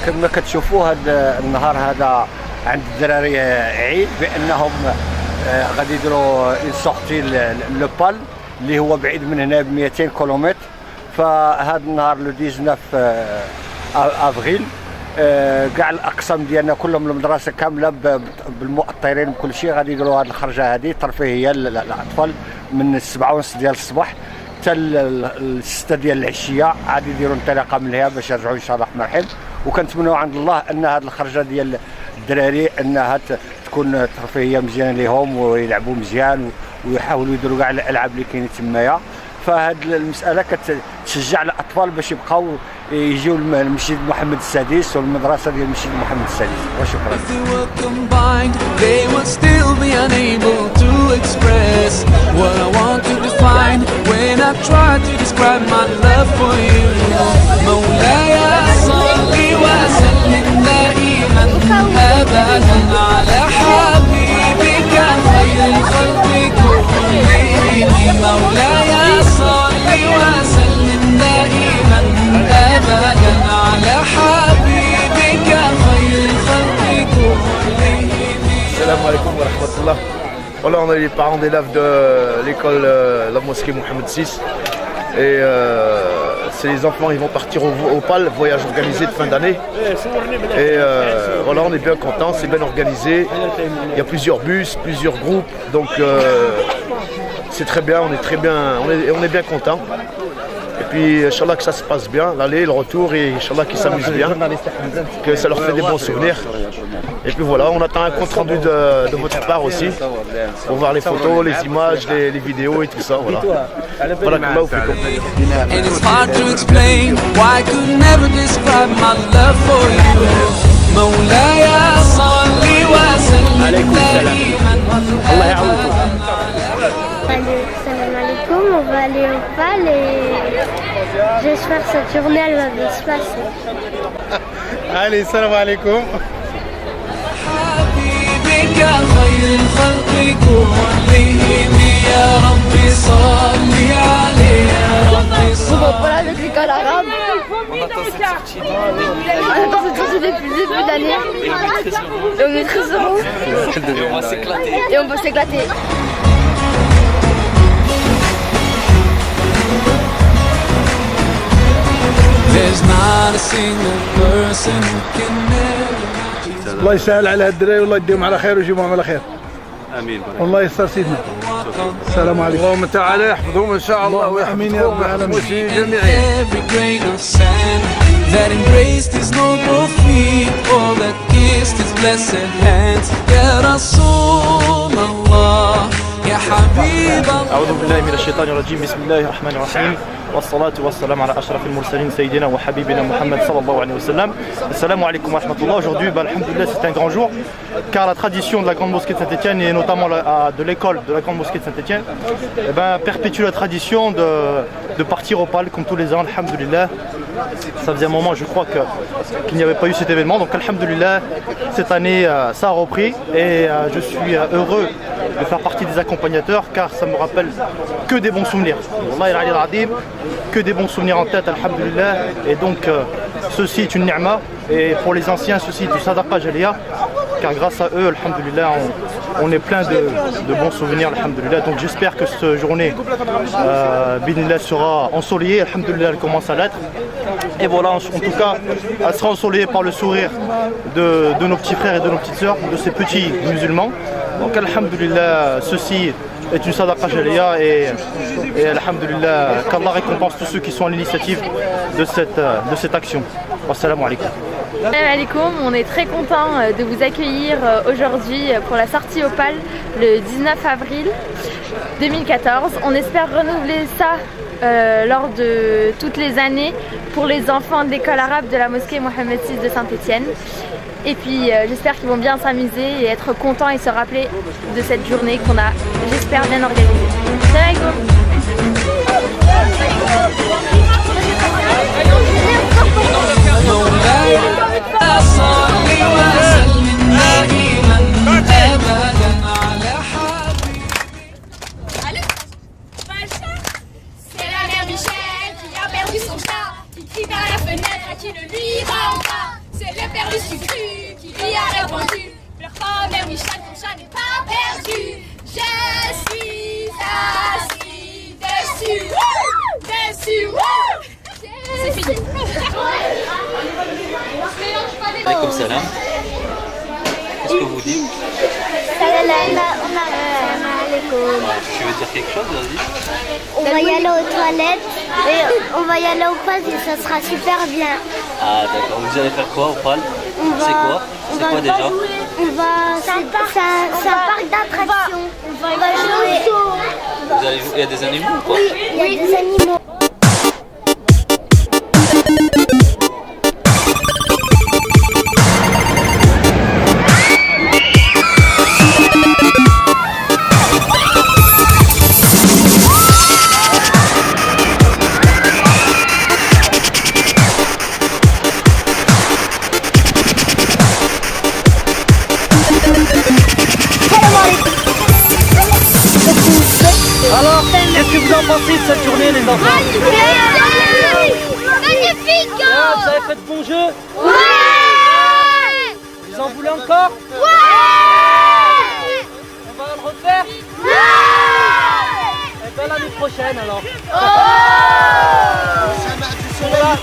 كما كتشوفوا هذا النهار هذا عند الدراري عيد بانهم غادي يديروا سورتي لو بال اللي هو بعيد من هنا ب 200 كيلومتر. فهذا النهار لو 19 افريل كاع الاقسام ديالنا كلهم المدرسه كامله بالمؤطرين بكل شيء غادي يديروا هذه الخرجه هذه ترفيهيه للاطفال من 7:30 ديال الصباح حتى 6 ديال العشيه. غادي يديروا انطلاقه من هنا باش يرجعوا ان شاء الله الرحمن الرحيم. وكنتمنوا عند الله ان هذه الخرجه ديال الدراري انها تكون ترفيهيه مزيان لهم ويلعبوا مزيان ويحاولوا يديروا كاع الالعاب اللي كاينين تمايا. فهاد المساله كتشجع الاطفال باش يبقاو يجيو لمسجد محمد السادس والمدرسه ديال مسجد محمد السادس. وشكرا. Salam alaikum wa rahmatullah. Voilà, on est les parents d'élèves de l'école la mosquée Mohamed VI. Et c'est les enfants, ils vont partir au PAL, voyage organisé de fin d'année. Et voilà, on est bien contents, c'est bien organisé. Il y a plusieurs bus, plusieurs groupes. Donc c'est très bien, on est bien contents. Et puis, Inch'Allah, que ça se passe bien, l'aller, le retour, et Inch'Allah qu'ils s'amusent bien, que ça leur fait des bons souvenirs. Et puis voilà, on attend un compte rendu de votre part aussi, pour voir les photos, les images, les vidéos et tout ça. Voilà. Voilà, Allah vous fait compris. And it's hard to explain why I could never describe my love for you. مولاي صل وسلم دائما أبدا. Salam alaikum, on va aller au PAL et j'espère que cette journée elle va bien se passer. Allez, salam alaikum. On va pas avec l'école arabe. On attend cette sortie depuis le début d'année. Et on est très heureux. Et on va s'éclater. There's not a single person who can never. الله يسهل على الدراري والله يديهم على خير ويجيبهم على خير. امين. والله يستر سيدنا. السلام عليكم. اللهم تعالى يحفظهم ان شاء الله ويحميهم يا رب العالمين. المسلمين جميعا. Every grain of sand that embraced his noble feet, all that kissed his blessed hands. يا رسول الله يا حبيب الله. أعوذ بالله من الشيطان الرجيم. بسم الله الرحمن الرحيم. والصلاة والسلام على أشرف المرسلين سيدنا وحبيبنا Mohammed sallallahu alayhi wa sallam. Assalamu alaikum wa rahmatullah. Aujourd'hui, alhamdoulilah, c'est un grand jour car la tradition de la grande mosquée de Saint-Étienne et notamment de l'école de la grande mosquée de Saint-Étienne perpétue la tradition de partir au PAL comme tous les ans, alhamdoulilah. Ça faisait un moment, je crois, qu'il n'y avait pas eu cet événement. Donc, alhamdoulilah, cette année, ça a repris et je suis heureux de faire partie des accompagnateurs, car ça me rappelle que des bons souvenirs. Wallahi al-Ali al-Azim, que des bons souvenirs en tête, alhamdulillah. Et donc ceci est une ni'ma, et pour les anciens ceci est du sadaqa jaliya, car grâce à eux, alhamdulillah, on est plein de bons souvenirs, alhamdulillah. Donc j'espère que cette journée bidnillah sera ensoleillée, alhamdulillah, elle commence à l'être. Et voilà, en tout cas, elle sera ensoleillée par le sourire de nos petits frères et de nos petites sœurs, de ces petits musulmans. Donc alhamdulillah, ceci est une sadaqa jaliya, et alhamdulillah, qu'Allah récompense tous ceux qui sont à l'initiative de cette action. Wassalamu alaikum. Salam alaikum, on est très content de vous accueillir aujourd'hui pour la sortie Opale le 19 avril 2014. On espère renouveler ça lors de toutes les années pour les enfants de l'école arabe de la mosquée Mohammed VI de Saint-Étienne. Et puis j'espère qu'ils vont bien s'amuser et être contents et se rappeler de cette journée qu'on a, j'espère, bien organisée. Salam alaikum. C'est la mère Michel qui a perdu son chat, qui crie vers la fenêtre à qui le lui rendra. C'est le père Lucifer qui lui a répondu: pleure pas mère Michel, ton chat n'est pas perdu. Je suis assis dessus, dessus. C'est fini. Alaykoum salam. Qu'est-ce que vous dites? Tu veux dire quelque chose, vas-y? On va y aller aux toilettes et on va y aller au Pâles et ça sera super bien. Ah d'accord, vous allez faire quoi au Pâles? C'est quoi? C'est quoi déjà? C'est un parc d'attractions. On va jouer. Vous allez jouer? Il y a des animaux ou quoi? Oui, il y a des animaux. Alors, qu'est-ce que vous en pensez de cette journée, les enfants? Magnifique! Vous avez fait de bons jeux? Ouais! Vous en voulez encore? Ouais! On va le refaire? Ouais! Et bien l'année prochaine alors. Oh!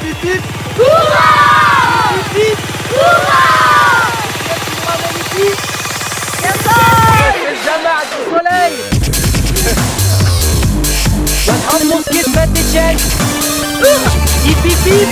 Pip pip! Hurrah! Pip pip! Hurrah! C'est le Jamaat du soleil! La grande mosquée de Saint-Étienne! Hip hip hip!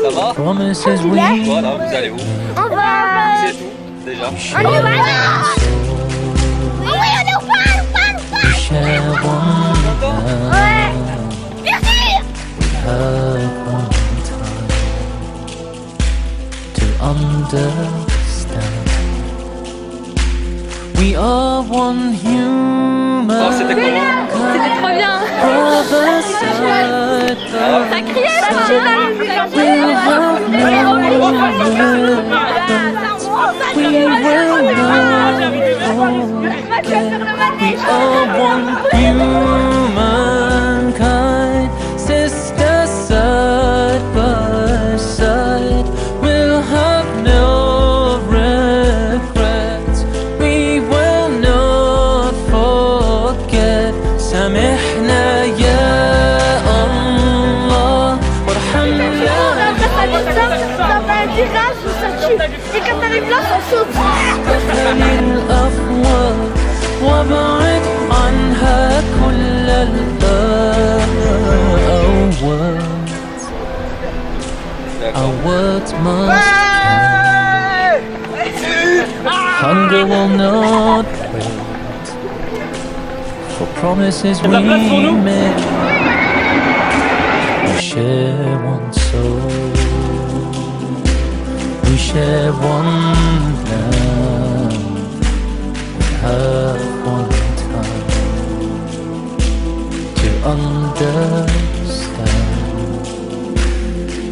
Ça va Promises we Voilà, vous allez où On va. C'est tout, déjà. On y va. Oui, on est au parc. share one Ouais. Merci. have one time to understand. We are one human. Oh, c'était comment? C'était trop bien. Brother, side Ça criait là. we are one humankind, sister side by side. We'll have no regrets. We will not forget. سامحنا يا الله وارحمنا. الأفواه وابعد عنها كل الأوقات. Our words must count. Hunger will not wait for promises we made. We share one soul. We share one love. We have one time to understand.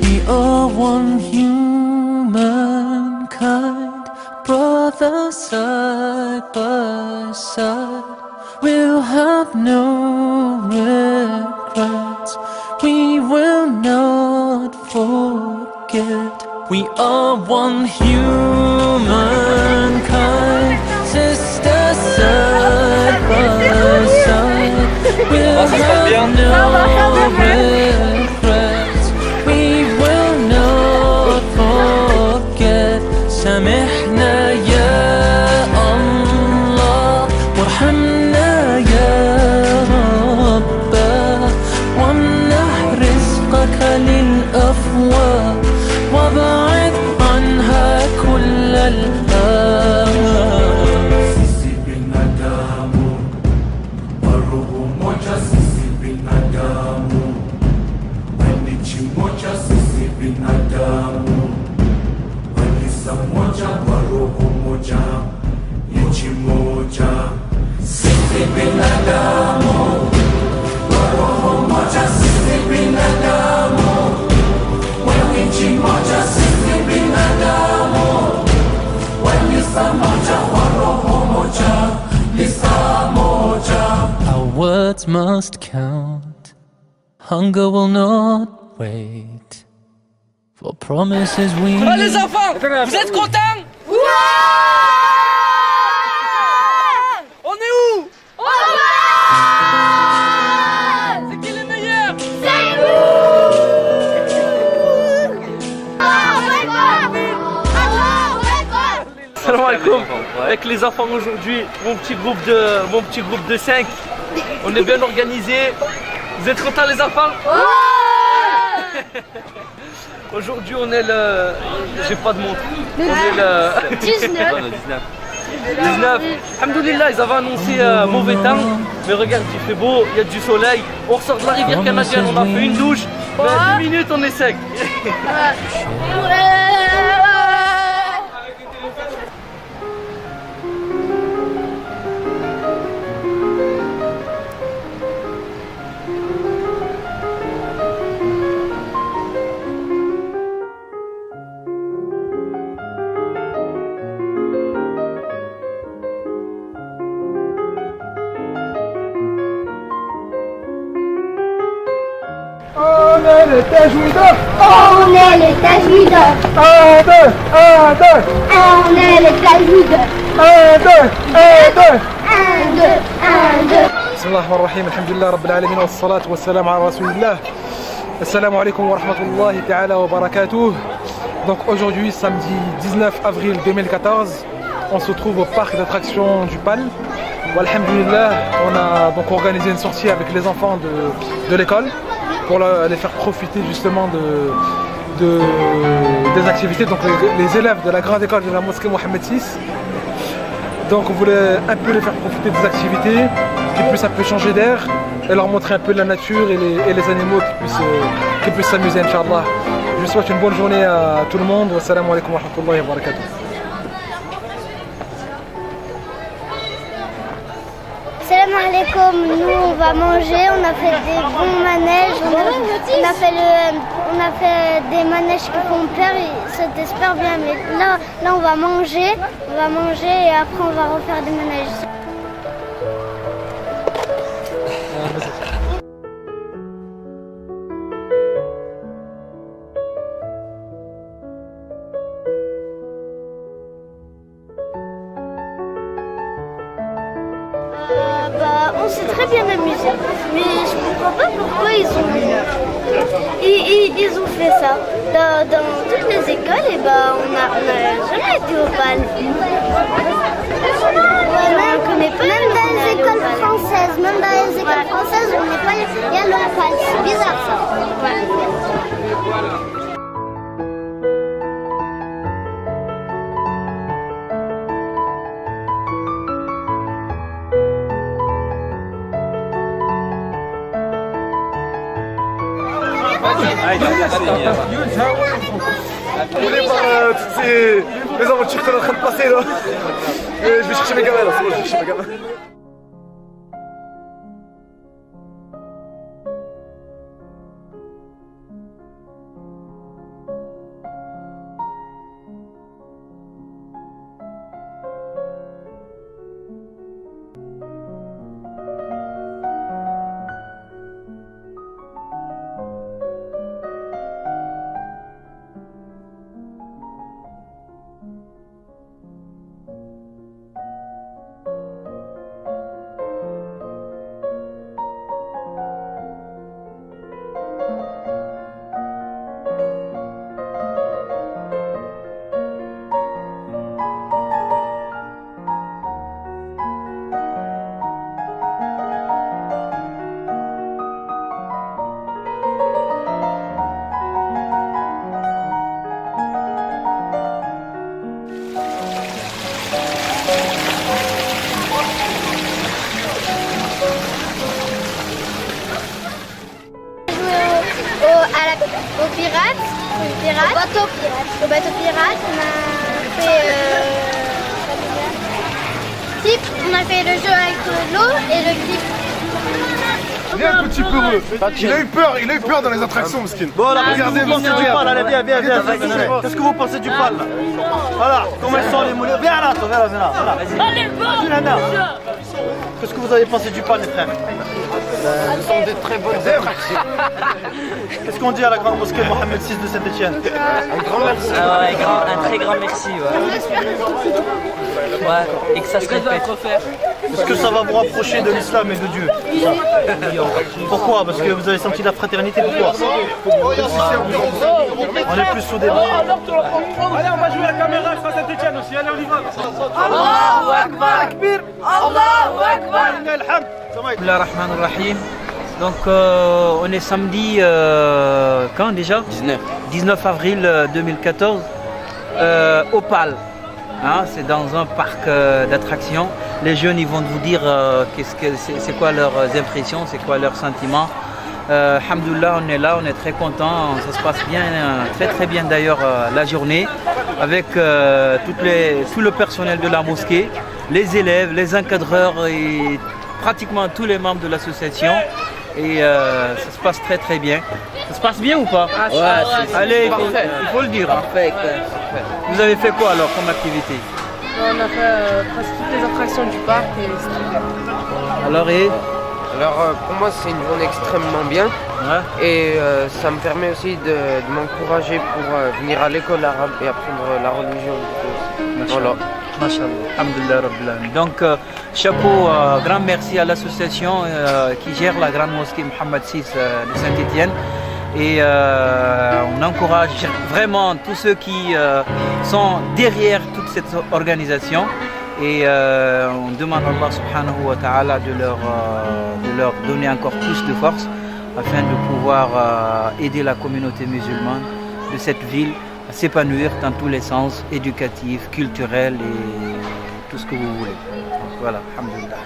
We are one humankind, brothers side by side. We'll have no regrets. We will not forget. We are one humankind, sisters side by side. We'll have no regrets. We will not forget. سامحنا يا الله وارحمنا يا رب وامنح رزقك للأفواه وابعد عنها كل الآن. Sisi binadamu, waroho moja sisi binadamu, wanichi moja sisi binadamu, wanisa moja waroho moja, nchi moja sisi binadamu, waroho moja sisi binadamu, nchi moja sisi binadamu, wanisa moja waroho moja, lisa moja. Our words must count. Hunger will not wait for promises we. Les enfants, vous êtes contents? On est où? C'est qui les meilleurs? Salam alaikum. Avec les enfants aujourd'hui, mon petit groupe de 5. On est bien organisé. Vous êtes contents les enfants? Aujourd'hui on est le... J'ai pas de montre. On est le... 19. 19. Alhamdoulilah, ils avaient annoncé mauvais temps. Mais regarde, il fait beau, il y a du soleil. On ressort de la rivière canadienne, on a fait une douche. Mais 10 minutes on est sec. On est les tajwideurs. On est les tajwideurs. 1, 2, 1, 2. On est les tajwideurs. 1, 2, 1, 2. 1, 2, 1, 2. بسم الله الرحمن الرحيم الحمد لله رب العالمين والصلاة والسلام على رسول الله. Assalamu alaikum wa rahmatullahi ta'ala wa barakatuh. Donc aujourd'hui, samedi 19 avril 2014, on se trouve au parc d'attractions du PAL. Alhamdulillah, on a donc organisé une sortie avec les enfants de l'école. pour les faire profiter justement des activités, donc les élèves de la grande école de la mosquée Mohamed VI. Donc on voulait un peu les faire profiter des activités, qu'ils puissent un peu changer d'air et leur montrer un peu la nature et les animaux qui puissent s'amuser, Inch'Allah. Je vous souhaite une bonne journée à tout le monde. Wassalamu alaikum wa rahmatullahi wa barakatuh. Salam alaikum, nous on va manger, on a fait des bons manèges, on a fait des manèges qui font peur, c'était super bien, mais là on va manger et après on va refaire des manèges. On s'est très bien amusé, mais je comprends pas pourquoi ils ont fait ça. Dans toutes les écoles, et on n'a jamais été au bal. Même dans les écoles françaises, on n'est pas allé au bal. C'est bizarre ça. Ouais. On est par toutes les aventures qu'on est en train de passer là. Je vais chercher mes gamins là, c'est bon, je vais chercher mes gamins. Au bateau pirate, on a fait le jeu avec l'eau et le clip. Il est un petit peu heureux. Il a eu peur dans les attractions, Mskin. Bon, là, regardez, vous pensez du pal, allez, viens. Qu'est-ce que vous pensez du pal là? Voilà, comment ils sont les moulins? Viens là, viens là. Allez, qu'est-ce que vous avez pensé du pal, les frères? Ce sont de très bonnes attractions. Qu'est-ce qu'on dit à la grande mosquée Mohamed VI de Saint-Etienne? Un grand merci. Un très grand merci. Ouais, et que ça se répète. Est-ce que ça va vous rapprocher de l'islam et de Dieu? Pourquoi? Parce que vous avez senti la fraternité, pourquoi? On est plus soudés. Allez, on va jouer la caméra, je passe à Saint-Etienne aussi. Allez, on y va. Allahu Akbar. Allahu Akbar. Bismillah ar-Rahman ar-Rahim. Donc on est samedi, quand déjà 19 avril 2014, au PAL. Hein, c'est dans un parc d'attractions. Les jeunes ils vont vous dire c'est quoi leurs impressions, c'est quoi leurs sentiments. Alhamdoulilah, on est là, on est très contents, ça se passe bien, très bien d'ailleurs la journée avec tout le personnel de la mosquée, les élèves, les encadreurs et pratiquement tous les membres de l'association. Et ça se passe très bien. Ça se passe bien ou pas? Ouais, allez, il faut le dire. Parfait. Vous avez fait quoi alors comme activité? On a fait presque toutes les attractions du parc et c'était très bien. Alors, pour moi c'est une journée extrêmement bien. Ouais. Et ça me permet aussi de m'encourager pour venir à l'école arabe et apprendre la religion. Voilà. Masha'Allah, alhamdulillah rabbil alamin. Donc chapeau, grand merci à l'association qui gère la grande mosquée Mohamed VI de Saint-Etienne. Et on encourage vraiment tous ceux qui sont derrière toute cette organisation. Et on demande à Allah subhanahu wa ta'ala de leur donner encore plus de force afin de pouvoir aider la communauté musulmane de cette ville à s'épanouir dans tous les sens, éducatifs, culturels et tout ce que vous voulez. Donc voilà, alhamdoulilah.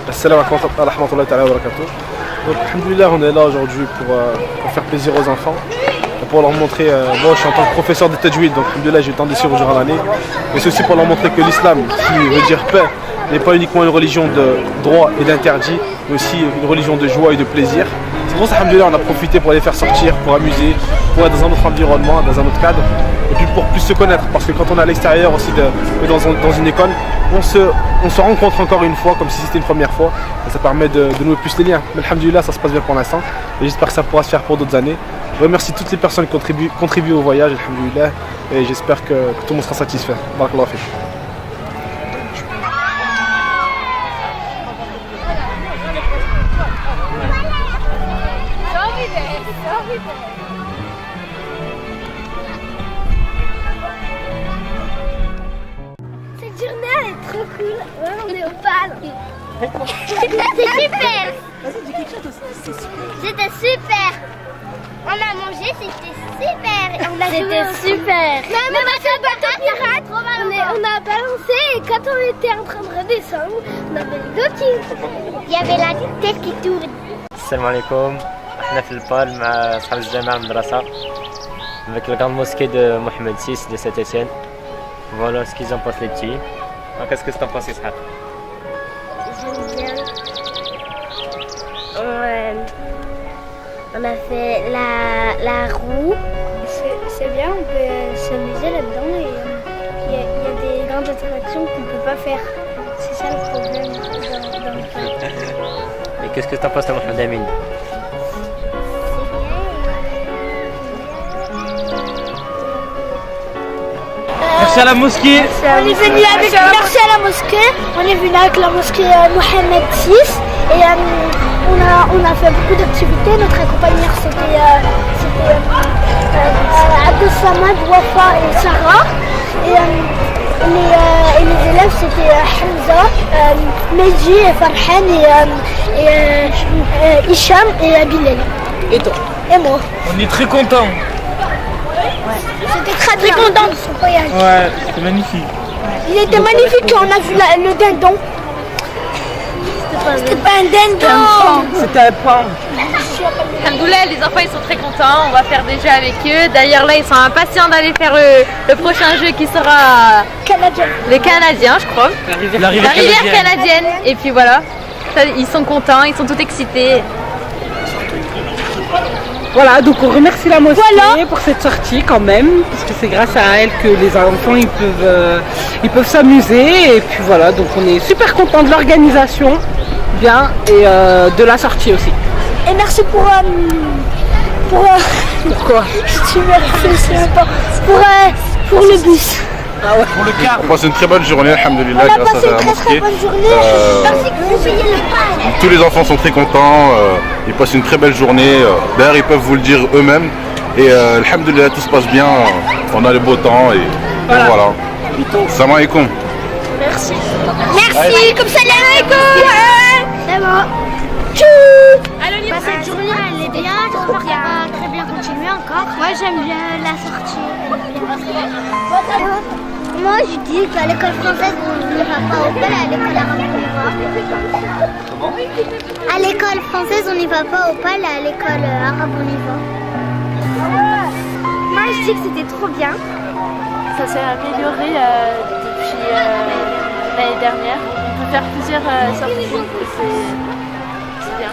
Assalamu alaikum wa rahmatullahi wa barakatuh. Donc alhamdoulilah, on est là aujourd'hui pour faire plaisir aux enfants. Pour leur montrer, moi je suis en tant que professeur de tajwid, donc alhamdoulilah j'ai eu le temps de suivre durant l'année. Mais c'est aussi pour leur montrer que l'islam, qui veut dire paix, n'est pas uniquement une religion de droit et d'interdit, mais aussi une religion de joie et de plaisir. C'est pour ça alhamdoulilah on a profité pour les faire sortir, pour amuser, pour être dans un autre environnement, dans un autre cadre, et puis pour plus se connaître, parce que quand on est à l'extérieur aussi dans une école, on se rencontre encore une fois comme si c'était une première fois, et ça permet de nouer plus les liens. Mais alhamdoulilah ça se passe bien pour l'instant, et j'espère que ça pourra se faire pour d'autres années. Je remercie toutes les personnes qui contribuent au voyage, alhamdoulilah, et j'espère que tout le monde sera satisfait. Barakallahu fik. Cette journée elle est trop cool. Ouais, on est au PAL. C'est super. C'était super. On a mangé, c'était super. C'était super. Même on a fait bateau pirate. On a balancé et quand on était en train de redescendre, on avait le dos qui... Il y avait la tête qui tourne. Salam alaikum. On est في البال مع أصحاب الجامعة المدرسة avec la grande mosquée de Mohamed VI de Saint-Étienne. Voilà ce qu'ils en pensent les petits. Qu'est-ce que tu en penses, Ishaq? J'aime bien. On a fait la roue. C'est bien, on peut s'amuser là-dedans et il y a des grandes attractions qu'on ne peut pas faire. C'est ça le problème dans le parc. Et qu'est-ce que tu en penses de Mohamed Amin? Merci à la mosquée. On est venu avec merci à la mosquée. On est venu avec la mosquée Mohamed VI et on a fait beaucoup d'activités. Notre accompagneur c'était Abdel Samad, Wafa et Sarah. Et les élèves c'était Hamza, Meji et Farhan et Hicham et Bilal. Et toi? Et moi. On est très contents. J'étais très content de son voyage. Ouais, c'était magnifique. Il était magnifique, on a vu le dindon. C'était pas un dindon. C'était un pan. Alhamdoulilah, les enfants ils sont très contents, on va faire des jeux avec eux. D'ailleurs là ils sont impatients d'aller faire le prochain jeu qui sera les Canadiens je crois. La rivière canadienne. Et puis voilà, ils sont contents, ils sont tout excités. Voilà, donc on remercie la mosquée pour cette sortie quand même, parce que c'est grâce à elle que les enfants ils peuvent s'amuser. Et puis voilà, donc on est super contents de l'organisation, bien, et de la sortie aussi. Et merci pour pourquoi? Je te remercie pour le bus. Ah ouais. Pour le car. On passe une très bonne journée, alhamdoulilah, On a grâce passé à une la très mosquée. bonne journée. Merci que vous payez le pain. Tous les enfants sont très contents, ils passent une très belle journée. D'ailleurs, ils peuvent vous le dire eux-mêmes. Et alhamdoulilah, tout se passe bien. On a le beau temps et voilà. Salam alaikum. Merci. Merci. Comme salam alaikum. C'est bon. Tchou. Cette journée, elle est bien. J'espère qu'elle va très bien continuer encore. Moi, j'aime bien la sortie. Moi, je dis qu'à l'école française, on ne va pas au PAL, à l'école arabe, on y va. Comment? À l'école française, on n'y va pas au PAL, à l'école arabe, on y va. Moi, je dis que c'était trop bien. Ça s'est amélioré depuis l'année dernière. On peut faire plusieurs sorties. C'est bien.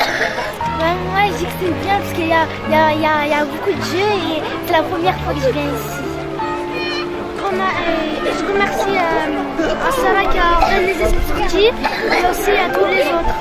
Ouais, moi, je dis que c'est bien parce qu'il y a beaucoup de jeux et c'est la première fois que je viens ici. Je remercie à Sarah qui a organisé cette sortie et aussi à tous les autres.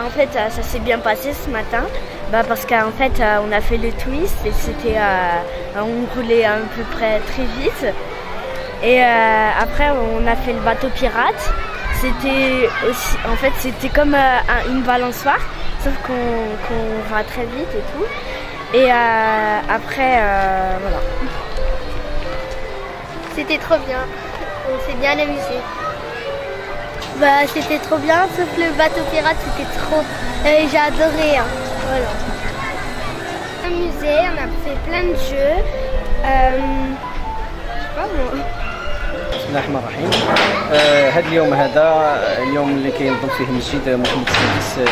En fait, ça s'est bien passé ce matin. Parce qu'en fait, on a fait le twist et c'était, on roulait à peu près très vite. Et après, on a fait le bateau pirate. C'était aussi, en fait, c'était comme une balançoire, sauf qu'on va très vite et tout. Et après, voilà. C'était trop bien. On s'est bien amusé. Bah, c'était trop bien, sauf le bateau pirate, c'était trop. J'ai adoré. Hein. Voilà. Amusé, on a fait plein de jeux. Je sais pas moi. بسم الله الرحمن الرحيم. هذا اليوم هذا اليوم اللي كينظم فيه مسجد محمد السادس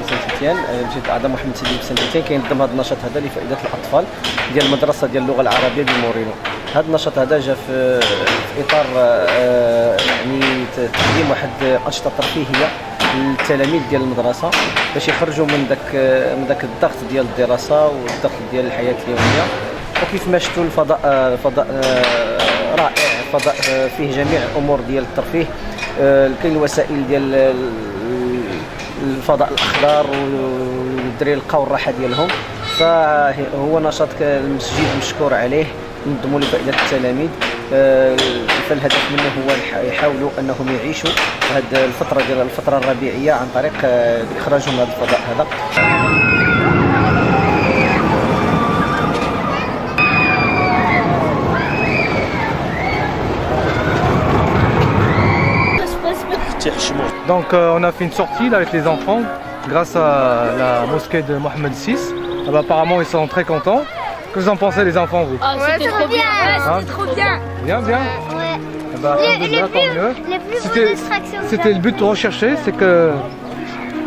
بسنتين، مسجد اعظم محمد السادس بسنتين كينظم هذا النشاط هذا لفائده الاطفال ديال المدرسه ديال اللغه العربيه بمورينو. هذا النشاط هذا جا في اطار يعني تقديم واحد انشطه ترفيهيه للتلاميذ ديال المدرسه باش يخرجوا من ذاك الضغط ديال الدراسه والضغط ديال الحياه اليوميه. وكيف ما شفتوا الفضاء رائع، فضاء فيه جميع الامور ديال الترفيه. كاين الوسائل ديال الفضاء الاخضر والدراري لقاو الراحه ديالهم، فهو نشاط المسجد مشكور عليه نظموا لفائده التلاميذ. فالهدف منه هو يحاولوا انهم يعيشوا هذه الفتره ديال الفتره الربيعيه عن طريق اخراجهم من هذا الفضاء هذا. Donc on a fait une sortie là, avec les enfants grâce à la mosquée de Mohamed VI. Ah bah, apparemment ils sont très contents. Que vous en pensez les enfants vous? Ah, c'était trop bien. C'était trop bien. Bien, bien. Ouais. Ah bah, Les plus bonnes distractions. C'était le but recherché, c'est que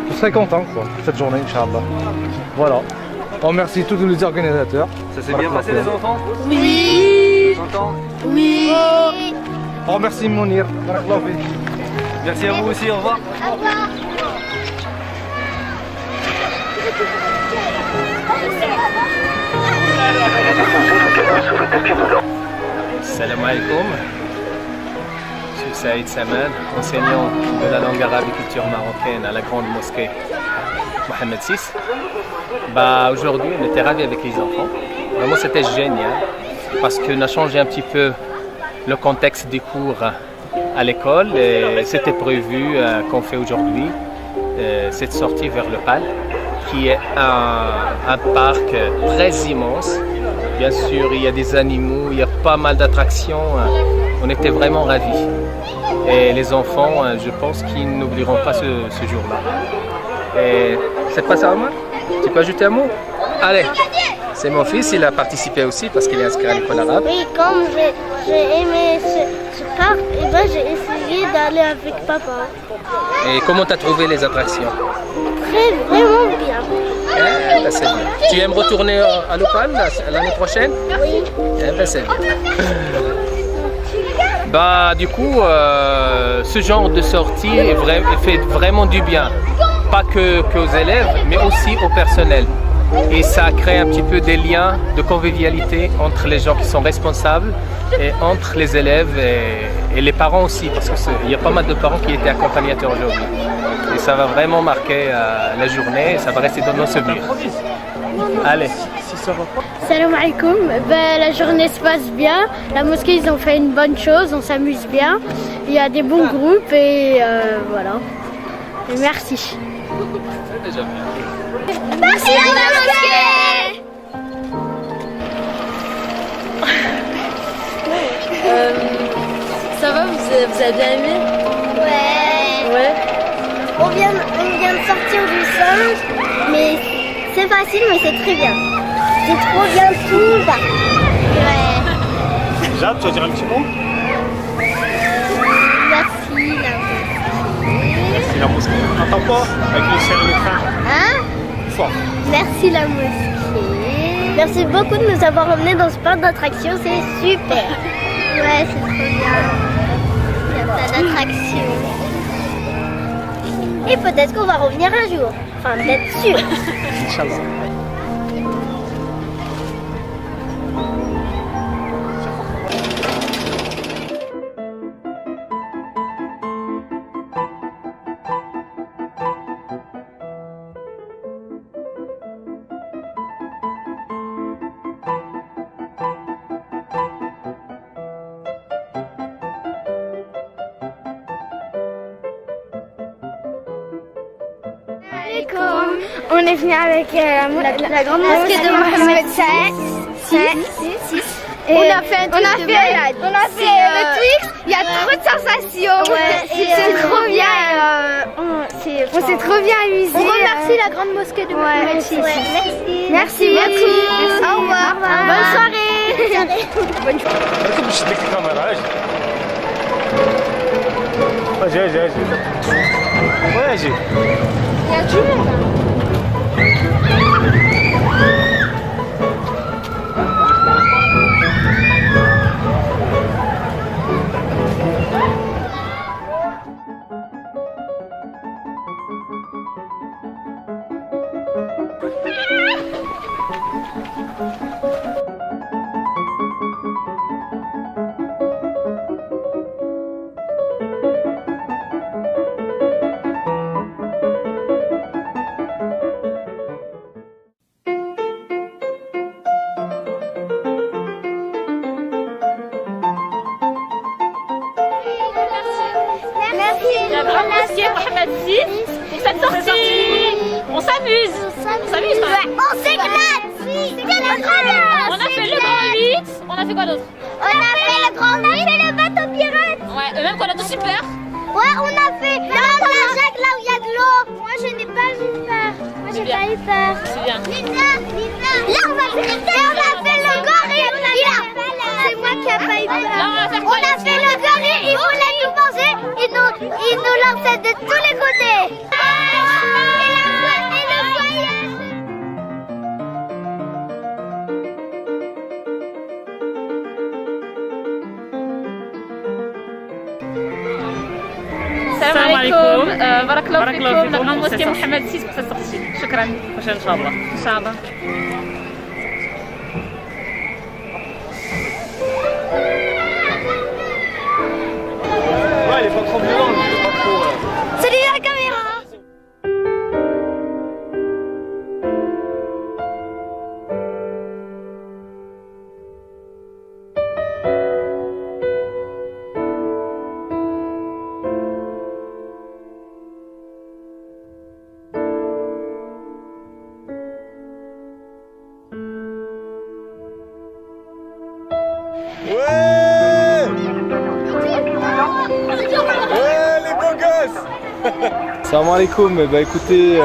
vous serez contents quoi, cette journée, Inch'Allah. Voilà. On remercie tous les organisateurs. Ça s'est bien passé les enfants? Oui. Contents? Oui. On remercie Mounir. Merci à vous aussi, au revoir. Au revoir. Salam alaikum. Je suis Saïd Saman, enseignant de la langue arabe et culture marocaine à la grande mosquée Mohamed VI. Aujourd'hui, on était ravis avec les enfants. Vraiment, c'était génial parce qu'on a changé un petit peu le contexte des cours à l'école. C'était prévu qu'on fait aujourd'hui cette sortie vers le PAL, qui est un parc très immense. Bien sûr, il y a des animaux, il y a pas mal d'attractions. On était vraiment ravis. Et les enfants, je pense qu'ils n'oublieront pas ce jour-là. Et c'est pas ça, Omar? Tu peux ajouter un mot? Allez, c'est mon fils, il a participé aussi parce qu'il est inscrit à l'école arabe. Oui, comme j'ai aimé ce parc, et ben j'ai essayé d'aller avec papa. Et comment tu as trouvé les attractions? Vraiment bien. C'est bien. Tu aimes retourner à l'Opal l'année prochaine? Oui. C'est bien. Du coup, ce genre de sortie fait vraiment du bien. Pas qu'aux élèves, mais aussi au personnel. Et ça crée un petit peu des liens de convivialité entre les gens qui sont responsables et entre les élèves et les parents aussi, parce qu'il y a pas mal de parents qui étaient accompagnateurs aujourd'hui. Et ça va vraiment marquer la journée et ça va rester dans nos souvenirs. Allez, si ça va pas. Salam alaikum. La journée se passe bien. La mosquée, ils ont fait une bonne chose, on s'amuse bien. Il y a des bons groupes et voilà. Et merci. C'est déjà bien. Merci à la mosquée. Ça va, vous avez bien aimé? Ouais. On vient de sortir du singe, mais c'est facile, mais c'est très bien. C'est trop bien tout bas. Ouais. Jade, tu vas dire un petit mot? Merci la mosquée. Merci la mosquée. Attends pas, avec le ciel et le train. Hein? Fort. Merci la mosquée. Merci beaucoup de nous avoir emmenés dans ce parc d'attractions, c'est super. Ouais, c'est trop bien. Il y a plein d'attractions. Et peut-être qu'on va revenir un jour. Enfin, d'être sûr. Inch'Allah. On est venu avec la grande mosquée de Mohamed VI. On a fait le Twix, il y a trop de sensations, c'est trop bien, on s'est trop bien amusé. On remercie la grande mosquée de Mohamed VI. Merci beaucoup, au revoir, bonne soirée. Bonne soirée. Il y a du monde. La grande mosquée Mohamed VI pour cette sortie. On s'amuse. On s'amuse. On s'éclate. On a fait le grand 8. On a fait quoi d'autre? On a fait le grand 8. On a fait le bateau pirate. Ouais, eux-mêmes qu'on a tout super. Ouais, on a fait la plage là où il y a de l'eau. Moi, je n'ai pas eu peur. Moi, j'ai pas eu peur. C'est bien. Lisa. Là, on va faire le gorille. C'est moi qui n'ai pas eu peur. Là, on va faire quoi? On a fait le gorille. Il voulait nous manger. Il nous lançait de tous les côtés. Salam alaikum. Barakallahu fikum. La grande mosquée Mohamed VI pour cette sortie. Shukran. Prochaine, Inch'Allah. Inch'Allah. Ouais, il est pas trop violent, il est pas trop. Salut la caméra. Salam alaikum, bah écoutez,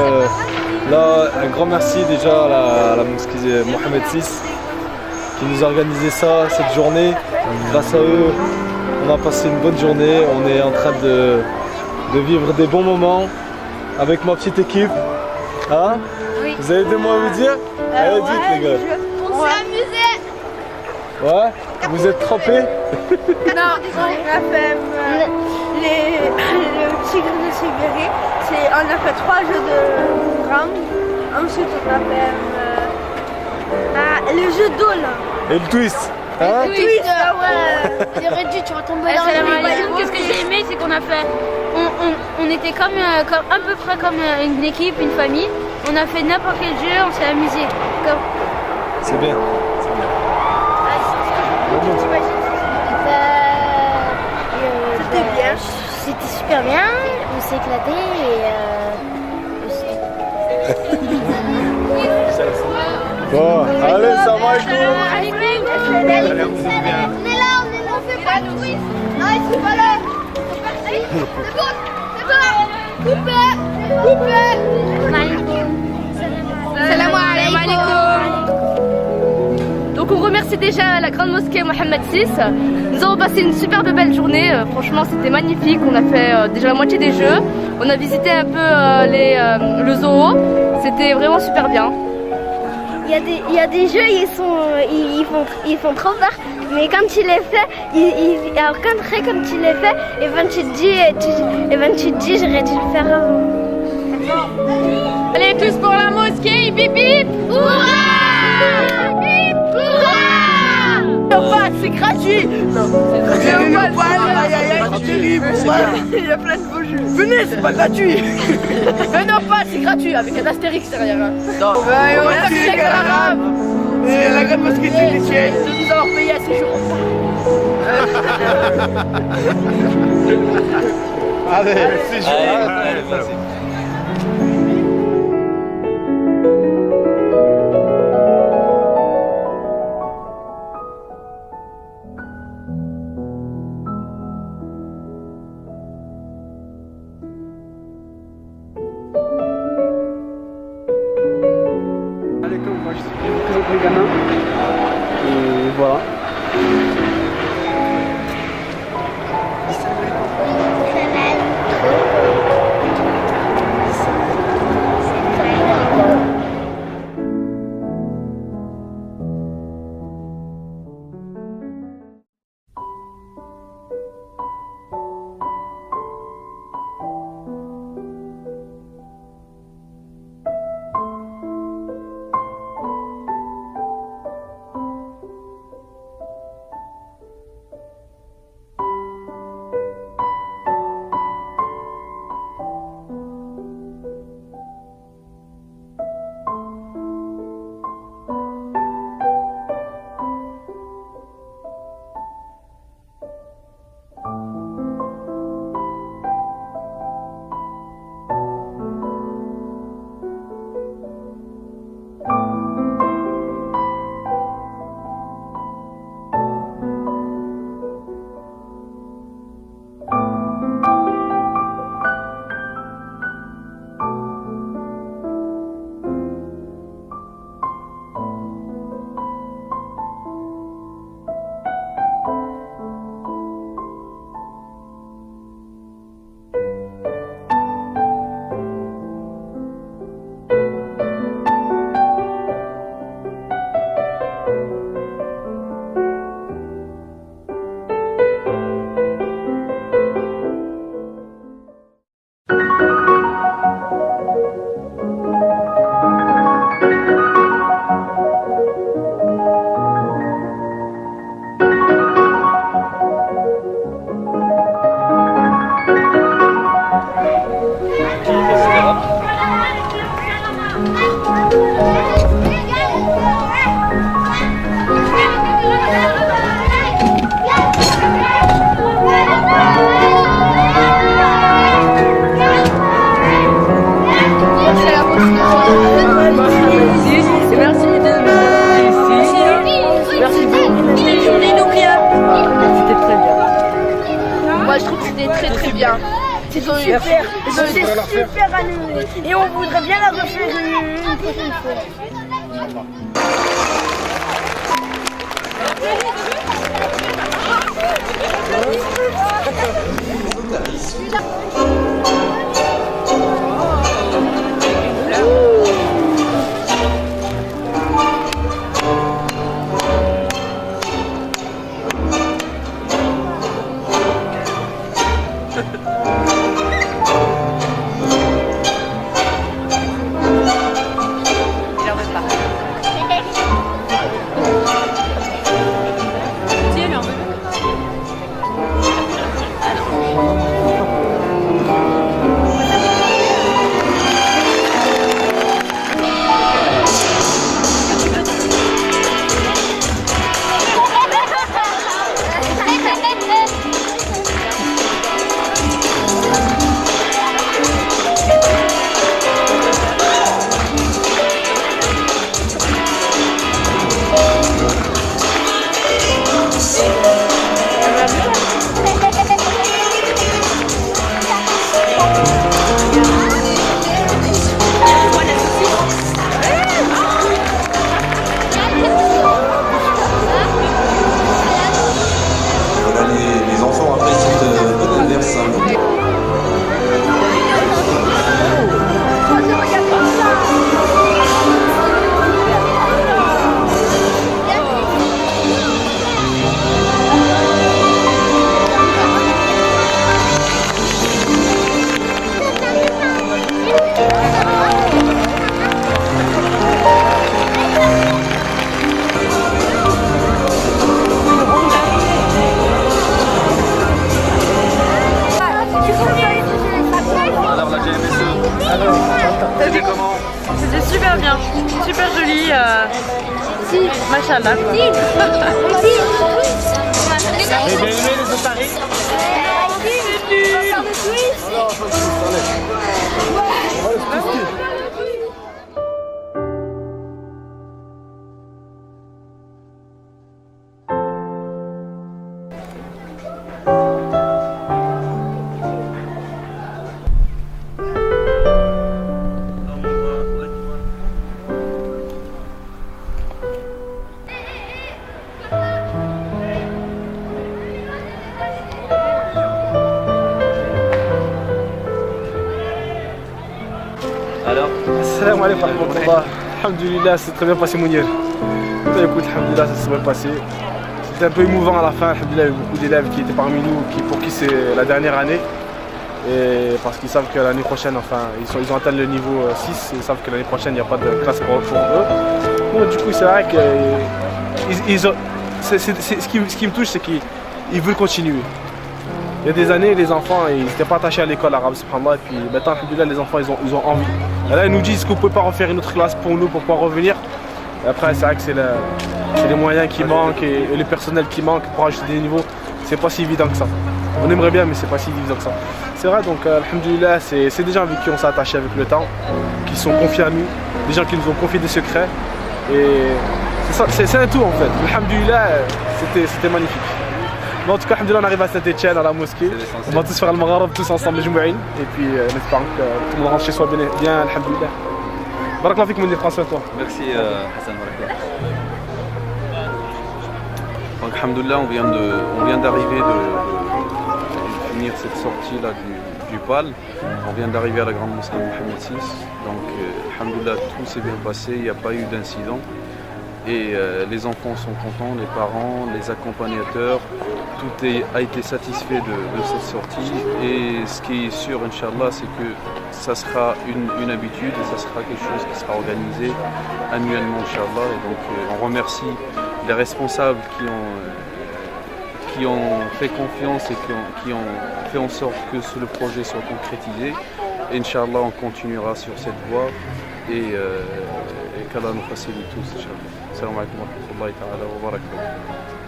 là un grand merci déjà à la mosquée Mohamed VI qui nous a organisé ça, cette journée. Grâce à eux, on a passé une bonne journée, on est en train de vivre des bons moments avec ma petite équipe. Hein? Oui. Vous avez des mots à vous dire? Allez, dites les gars. On s'est amusé. Ouais? Vous êtes trempés? Non, on a fait le tigre de Sibérie. On a fait 3 jeux de programme. Ensuite, on a fait le jeu d'eau là. Et le twist? Hein? Le twist, ouais. J'aurais dû, tu vas tomber dans le Qu'est-ce que j'ai aimé, c'est qu'on a fait. On était comme à peu près comme une équipe, une famille. On a fait n'importe quel jeu, on s'est amusé. C'est bien. C'était bien. C'était super bien, on s'est éclaté Bon, allez, ça va On est là, on fait pas de twist. Non, ils sont pas là. Allez, c'est bon. Coupez. Salam alaikum. Donc on remercie déjà la grande mosquée Mohamed VI. Nous avons passé une superbe belle journée. Franchement, c'était magnifique. On a fait déjà la moitié des jeux. On a visité un peu le zoo. C'était vraiment super bien. Il y a des jeux, ils font trop peur, mais quand tu les fais, alors quand tu les fais, et ben tu te dis, j'aurais dû le faire avant. Allez tous pour la mosquée, bip bip. Hurrah! Bip, hurrah! Léopard, c'est gratuit. Il y a plein de beaux jeux. Venez, c'est pas gratuit. Mais non, pas, c'est gratuit avec un astérix derrière. Non, merci les Arabes. Et la grande mosquée tunisienne de nous avoir payé à ces jours. Allez, c'est Je vous présente mes gamins. Et voilà. Super, c'était super animé. Et on voudrait bien la refaire une prochaine fois. C'était super bien, super joli. Machallah. Vous avez bien aimé les otaries? alors. Salam alaikum wa rahmatullah. Alhamdulillah, c'est très bien passé Mounir. Écoute, alhamdulillah, ça s'est bien passé. C'était un peu émouvant à la fin, alhamdulillah, il y a eu beaucoup d'élèves qui étaient parmi nous, pour qui c'est la dernière année. Et parce qu'ils savent que l'année prochaine, enfin, ils ont atteint le niveau 6, ils savent que l'année prochaine, il n'y a pas de classe pour eux. Bon, du coup, c'est vrai que ce qui me touche, c'est qu'ils veulent continuer. Il y a des années, les enfants, ils n'étaient pas attachés à l'école arabe, subhanallah, et puis maintenant, alhamdulillah, les enfants, ils ont envie. Et là, ils nous disent qu'on ne peut pas refaire une autre classe pour nous, pour pouvoir revenir. Et après, c'est vrai que c'est les moyens qui manquent et le personnel qui manque pour ajouter des niveaux. C'est pas si évident que ça. On aimerait bien, mais c'est pas si évident que ça. C'est vrai, donc alhamdulillah, c'est des gens avec qui on s'est attaché avec le temps, qui sont confiés à nous, des gens qui nous ont confié des secrets. Et c'est un tout en fait. Alhamdulillah, c'était magnifique. Mais en tout cas, alhamdulillah, on arrive à Saint-Etienne, à la mosquée. On va tous faire le maghrib, tous ensemble, Jumou'in. Et puis, en espérant que tout le monde rentre chez soi bien, alhamdulillah. Barakallah fik, Mounir, prends soin de toi. Merci Hassan. Donc, alhamdulillah, on vient d'arriver de finir cette sortie là du PAL. On vient d'arriver à la grande mosquée Mohammed VI. Donc, alhamdulillah, tout s'est bien passé, il n'y a pas eu d'incident. Et les enfants sont contents, les parents, les accompagnateurs, tout a été satisfait de cette sortie. Et ce qui est sûr, Inch'Allah, c'est que ça sera une habitude et ça sera quelque chose qui sera organisé annuellement, Inch'Allah. Et donc on remercie les responsables qui ont fait confiance et qui ont fait en sorte que le projet soit concrétisé. Et Inch'Allah, on continuera sur cette voie et qu'Allah nous facilite tous, Inch'Allah. Assalamu alaikum wa rahmatullahi wa barakatuh.